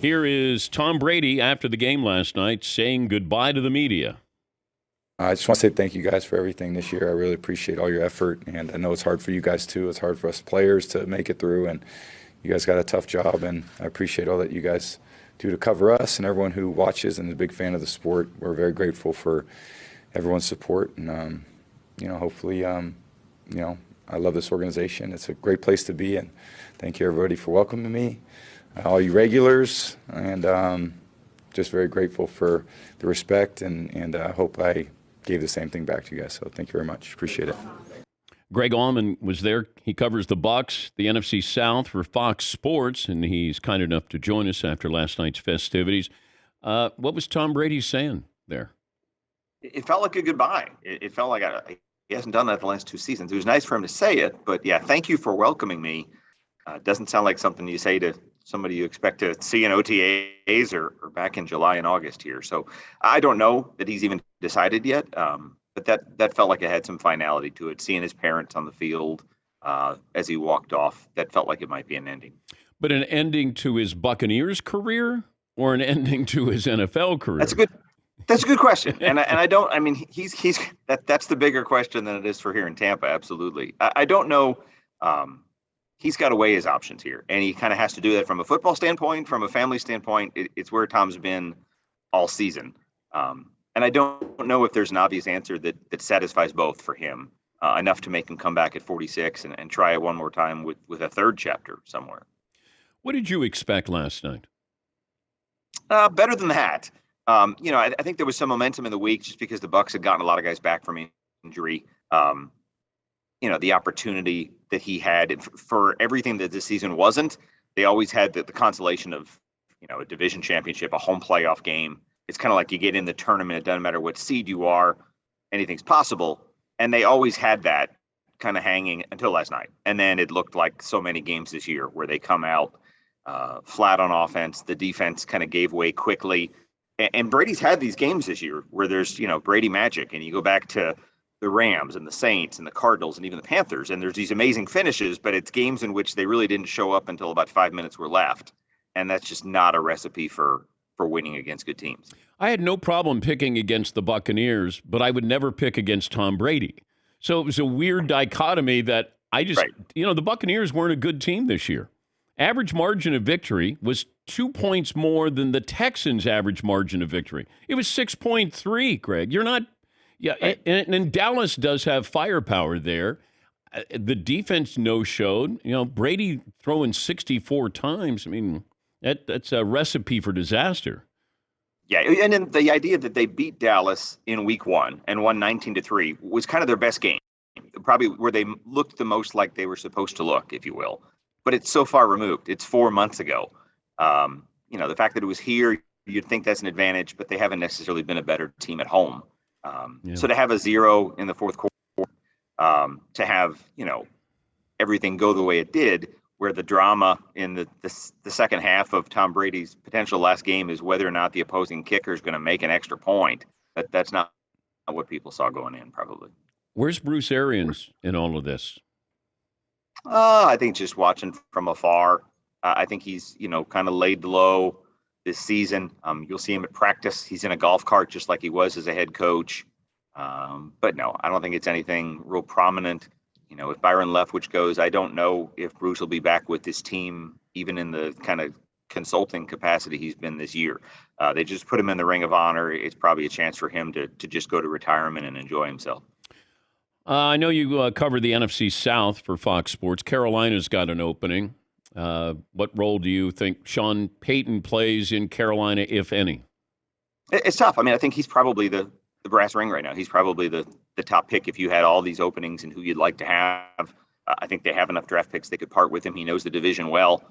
Here is Tom Brady after the game last night saying goodbye to the media. I just want to say thank you guys for everything this year. I really appreciate all your effort, and I know it's hard for you guys too. It's hard for us players to make it through, and you guys got a tough job, and I appreciate all that you guys do to cover us and everyone who watches and is a big fan of the sport. We're very grateful for everyone's support, and hopefully, I love this organization. It's a great place to be, and thank you everybody for welcoming me, all you regulars, and just very grateful for the respect, and I hope I gave the same thing back to you guys. So thank you very much. Appreciate it. Greg Auman was there. He covers the Bucs, the NFC South for Fox Sports, and he's kind enough to join us after last night's festivities. What was Tom Brady saying there? It felt like a goodbye. It felt like he hasn't done that the last 2 seasons. It was nice for him to say it, but yeah, thank you for welcoming me. Doesn't sound like something you say to somebody you expect to see in OTAs or back in July and August here. So I don't know that he's even decided yet, but that felt like it had some finality to it. Seeing his parents on the field as he walked off, that felt like it might be an ending. But an ending to his Buccaneers career or an ending to his NFL career? That's a good question. And that's the bigger question than it is for here in Tampa. Absolutely. I don't know. He's got to weigh his options here, and he kind of has to do that from a football standpoint, from a family standpoint. It's where Tom's been all season. And I don't know if there's an obvious answer that satisfies both for him, enough to make him come back at 46 and try it one more time with a third chapter somewhere. What did you expect last night? Better than that. I think there was some momentum in the week just because the Bucs had gotten a lot of guys back from injury. The opportunity that he had for everything that this season wasn't. They always had the consolation of, a division championship, a home playoff game. It's kind of like you get in the tournament. It doesn't matter what seed you are. Anything's possible. And they always had that kind of hanging until last night. And then it looked like so many games this year where they come out flat on offense. The defense kind of gave way quickly. And Brady's had these games this year where there's, Brady magic. And you go back to the Rams and the Saints and the Cardinals and even the Panthers, and there's these amazing finishes, but it's games in which they really didn't show up until about 5 minutes were left. And that's just not a recipe for winning against good teams. I had no problem picking against the Buccaneers, but I would never pick against Tom Brady. So it was a weird dichotomy that the Buccaneers weren't a good team this year. Average margin of victory was 2 points more than the Texans' average margin of victory. It was 6.3, Greg. You're not... Yeah, and Dallas does have firepower there. The defense no-showed. Brady throwing 64 times. I mean, that's a recipe for disaster. Yeah, and then the idea that they beat Dallas in week 1 and won 19-3 was kind of their best game, probably where they looked the most like they were supposed to look, if you will. But it's so far removed. It's 4 months ago. The fact that it was here, you'd think that's an advantage, but they haven't necessarily been a better team at home. So to have a 0 in the fourth quarter, to have, everything go the way it did, where the drama in the second half of Tom Brady's potential last game is whether or not the opposing kicker is going to make an extra point. That's not what people saw going in, probably. Where's Bruce Arians in all of this? I think just watching from afar. I think he's, kind of laid low this season. You'll see him at practice. He's in a golf cart just like he was as a head coach. But no, I don't think it's anything real prominent. If Byron Leftwich goes, I don't know if Bruce will be back with this team, even in the kind of consulting capacity he's been this year. They just put him in the Ring of Honor. It's probably a chance for him to just go to retirement and enjoy himself. I know you cover the NFC South for Fox Sports. Carolina's got an opening. What role do you think Sean Payton plays in Carolina, if any? It's tough. I mean, I think he's probably the brass ring right now. He's probably the top pick if you had all these openings and who you'd like to have. I think they have enough draft picks they could part with him. He knows the division well.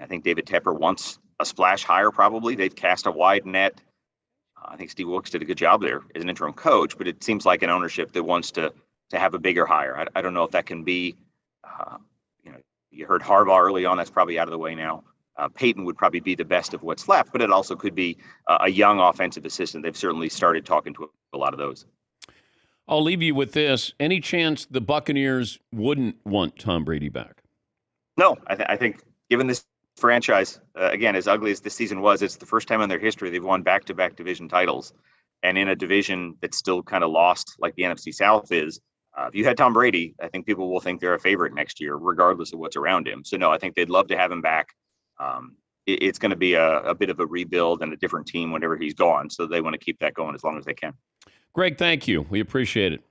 I think David Tepper wants a splash hire probably. They've cast a wide net. I think Steve Wilkes did a good job there as an interim coach, but it seems like an ownership that wants to have a bigger hire. I don't know if that can be, you heard Harbaugh early on. That's probably out of the way now. Peyton would probably be the best of what's left, but it also could be a young offensive assistant. They've certainly started talking to a lot of those. I'll leave you with this. Any chance the Buccaneers wouldn't want Tom Brady back? No, I think given this franchise, again, as ugly as this season was, it's the first time in their history they've won back-to-back division titles, and in a division that's still kind of lost, like the NFC South is. If you had Tom Brady, I think people will think they're a favorite next year, regardless of what's around him. So no, I think they'd love to have him back. It's going to be a bit of a rebuild and a different team whenever he's gone. So they want to keep that going as long as they can. Greg, thank you. We appreciate it.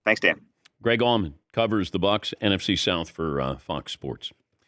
Thanks, Dan. Greg Auman covers the Bucs NFC South for Fox Sports.